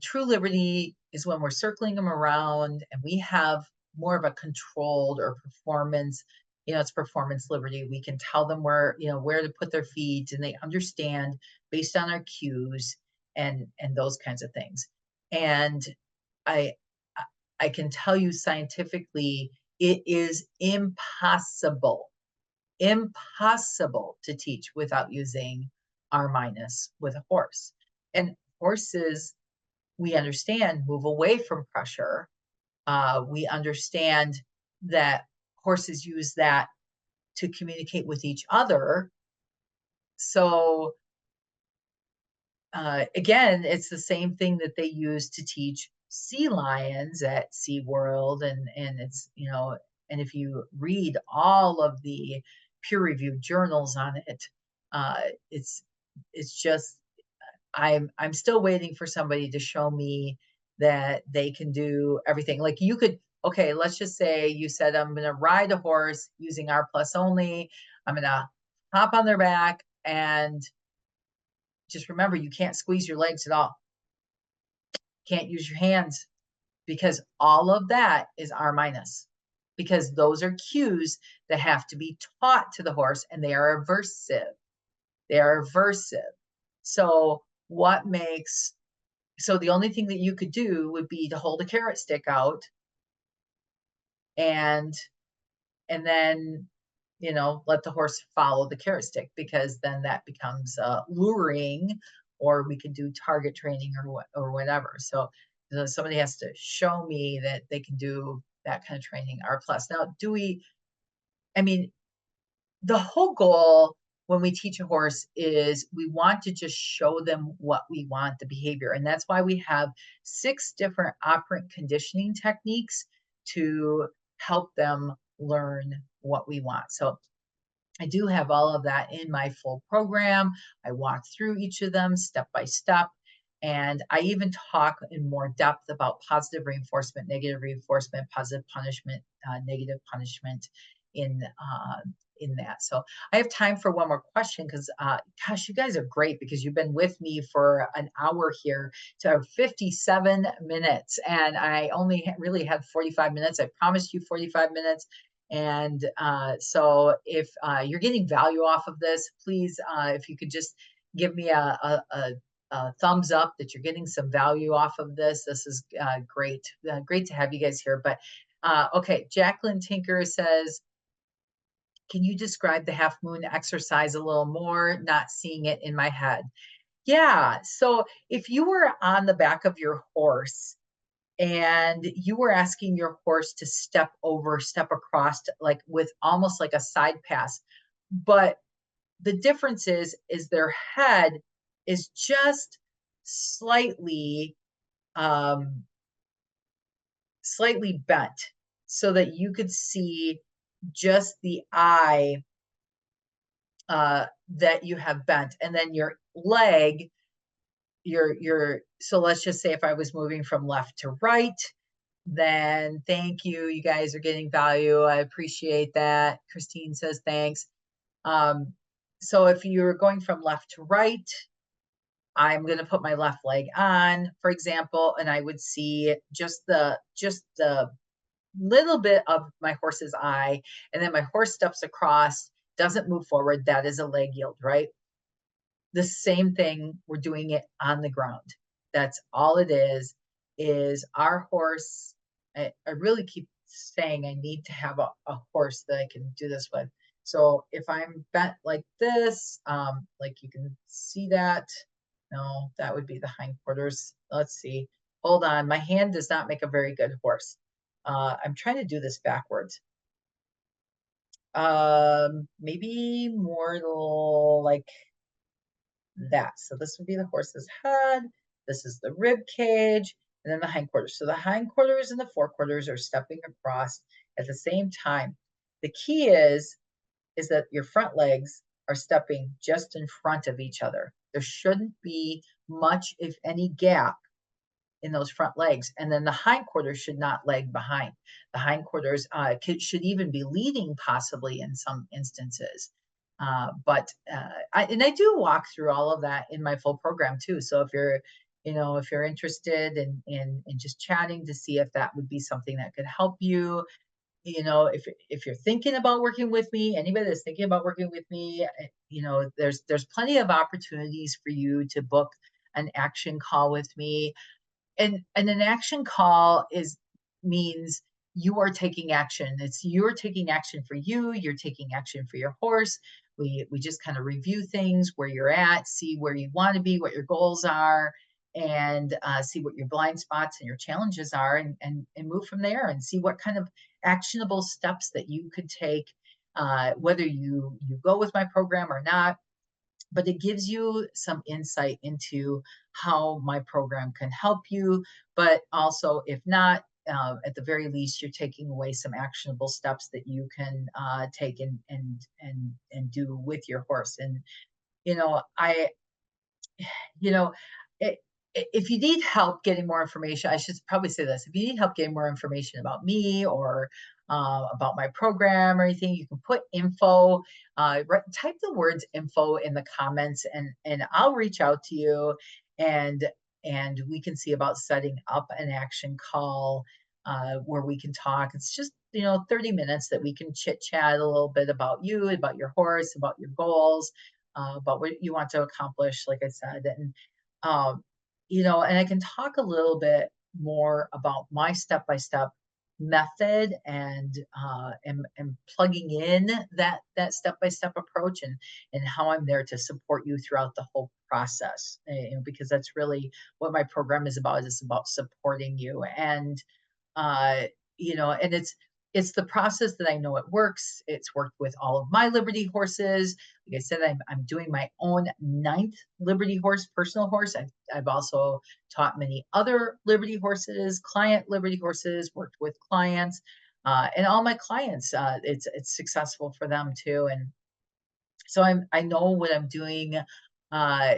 true liberty is when we're circling them around and we have more of a controlled or performance, it's performance liberty. We can tell them where to put their feet, and they understand based on our cues and those kinds of things. And I can tell you scientifically, it is impossible to teach without using R minus with a horse. And horses, we understand, move away from pressure. We understand that horses use that to communicate with each other. So again, it's the same thing that they use to teach sea lions at SeaWorld, and it's, and if you read all of the peer-reviewed journals on it, it's just I'm still waiting for somebody to show me that they can do everything. Like you could, okay, let's just say you said, I'm going to ride a horse using R plus only. I'm going to hop on their back, and just remember, you can't squeeze your legs at all. Can't use your hands, because all of that is R minus, because those are cues that have to be taught to the horse, and they are aversive. They are aversive. So what makes, so the only thing that you could do would be to hold a carrot stick out, and then let the horse follow the carrot stick, because then that becomes luring, or we could do target training or whatever. So somebody has to show me that they can do that kind of training, R plus. Now, I mean, the whole goal when we teach a horse is we want to just show them what we want, the behavior. And that's why we have 6 different operant conditioning techniques to help them learn what we want. So I do have all of that in my full program. I walk through each of them step by step. And I even talk in more depth about positive reinforcement, negative reinforcement, positive punishment, negative punishment in uh, in that. So I have time for one more question, because gosh, you guys are great, because you've been with me for an hour here to 57 minutes, and I only really had 45 minutes. I promised you 45 minutes. And so if you're getting value off of this, please, if you could just give me a thumbs up that you're getting some value off of this. This is great. Great to have you guys here. But okay, Jacqueline Tinker says, can you describe the half moon exercise a little more? Not seeing it in my head. Yeah. So if you were on the back of your horse and you were asking your horse to step across, like with almost like a side pass, but the difference is their head is just slightly um slightly bent, so that you could see just the eye that you have bent, and then your leg, so let's just say if I was moving from left to right, then thank you. You guys are getting value. I appreciate that. Christine says thanks. So if you're going from left to right, I'm going to put my left leg on, for example, and I would see just the little bit of my horse's eye, and then my horse steps across, doesn't move forward. That is a leg yield, right? The same thing, we're doing it on the ground. That's all it is our horse. I really keep saying I need to have a horse that I can do this with. So if I'm bent like this, like you can see that, no, that would be the hindquarters. Let's see. Hold on. My hand does not make a very good horse. I'm trying to do this backwards. Maybe more like that. So this would be the horse's head. This is the rib cage, and then the hindquarters. So the hindquarters and the forequarters are stepping across at the same time. The key is that your front legs are stepping just in front of each other. There shouldn't be much, if any, gap in those front legs. And then the hindquarters should not lag behind. The hindquarters should even be leading, possibly in some instances. But I do walk through all of that in my full program too. So if you're interested in just chatting to see if that would be something that could help you, if you're thinking about working with me, anybody that's thinking about working with me, there's plenty of opportunities for you to book an action call with me. And an action call means you are taking action. You're taking action for you, you're taking action for your horse. We just kind of review things, where you're at, see where you want to be, what your goals are, and see what your blind spots and your challenges are, and move from there, and see what kind of actionable steps that you could take, whether you go with my program or not. But it gives you some insight into how my program can help you. But also, if not, at the very least, you're taking away some actionable steps that you can take and do with your horse. And I you know, I if you need help getting more information, I should probably say this. If you need help getting more information about me or about my program or anything, you can put info, type the words info in the comments and I'll reach out to you and and we can see about setting up an action call where we can talk. It's just, 30 minutes that we can chit chat a little bit about you, about your horse, about your goals, about what you want to accomplish, like I said. And, um, and I can talk a little bit more about my step by step method and plugging in that step by step approach and how I'm there to support you throughout the whole process. Because that's really what my program is about. Is about supporting you uh, and it's the process that I know it works. It's worked with all of my Liberty horses. Like I said, I'm doing my own ninth Liberty horse, personal horse. I've also taught many other Liberty horses, client Liberty horses, worked with clients, and all my clients. It's successful for them too, and so I know what I'm doing uh,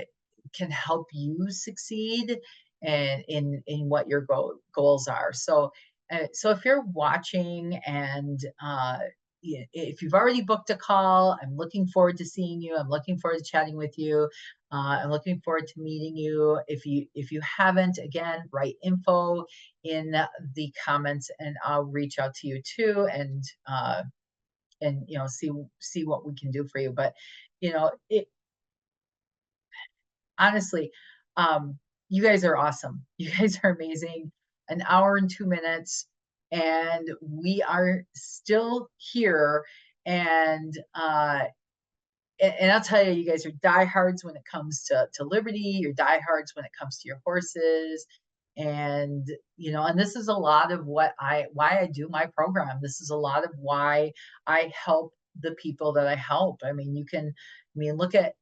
can help you succeed and in what your goals are. So if you're watching and if you've already booked a call, I'm looking forward to seeing you. I'm looking forward to chatting with you. I'm looking forward to meeting you. If you haven't, again, write info in the comments, and I'll reach out to you too. And see what we can do for you. But it honestly, um, you guys are awesome. You guys are amazing. An hour and 2 minutes, and we are still here. And and I'll tell you, you guys are diehards when it comes to Liberty. You're diehards when it comes to your horses, and and this is a lot of why I do my program. This is a lot of why I help the people that I help. I mean, look at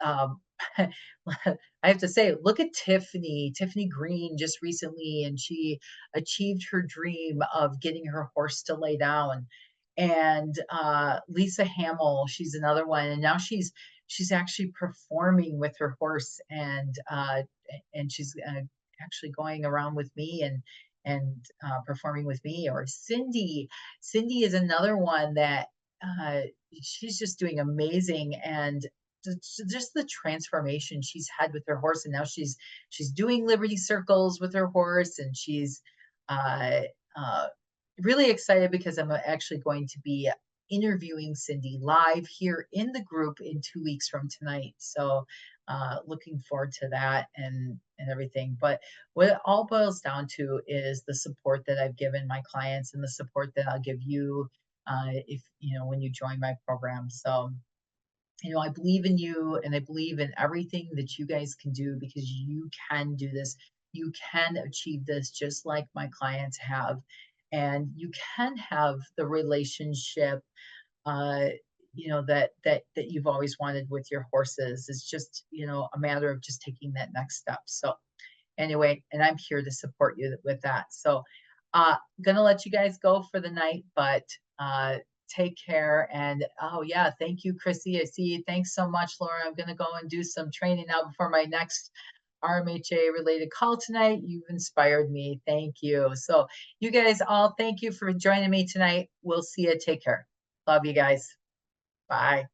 um, I have to say, look at Tiffany Green just recently, and she achieved her dream of getting her horse to lay down. And Lisa Hamill, she's another one, and now she's actually performing with her horse, and she's actually going around with me and performing with me. Or Cindy is another one that uh, she's just doing amazing, and just the transformation she's had with her horse, and now she's doing Liberty circles with her horse, and she's uh, uh, really excited because I'm actually going to be interviewing Cindy live here in the group in 2 weeks from tonight. So looking forward to that and everything. But what it all boils down to is the support that I've given my clients and the support that I'll give you if when you join my program. So I believe in you and I believe in everything that you guys can do, because you can do this. You can achieve this just like my clients have. And you can have the relationship uh, that you've always wanted with your horses. It's just, a matter of just taking that next step. So anyway, and I'm here to support you with that. So gonna let you guys go for the night, but take care. And oh yeah, thank you, Chrissy. I see you. Thanks so much, Laura. I'm gonna go and do some training now before my next RMHA related call tonight. You've inspired me. Thank you. So you guys all, thank you for joining me tonight. We'll see you. Take care. Love you guys. Bye.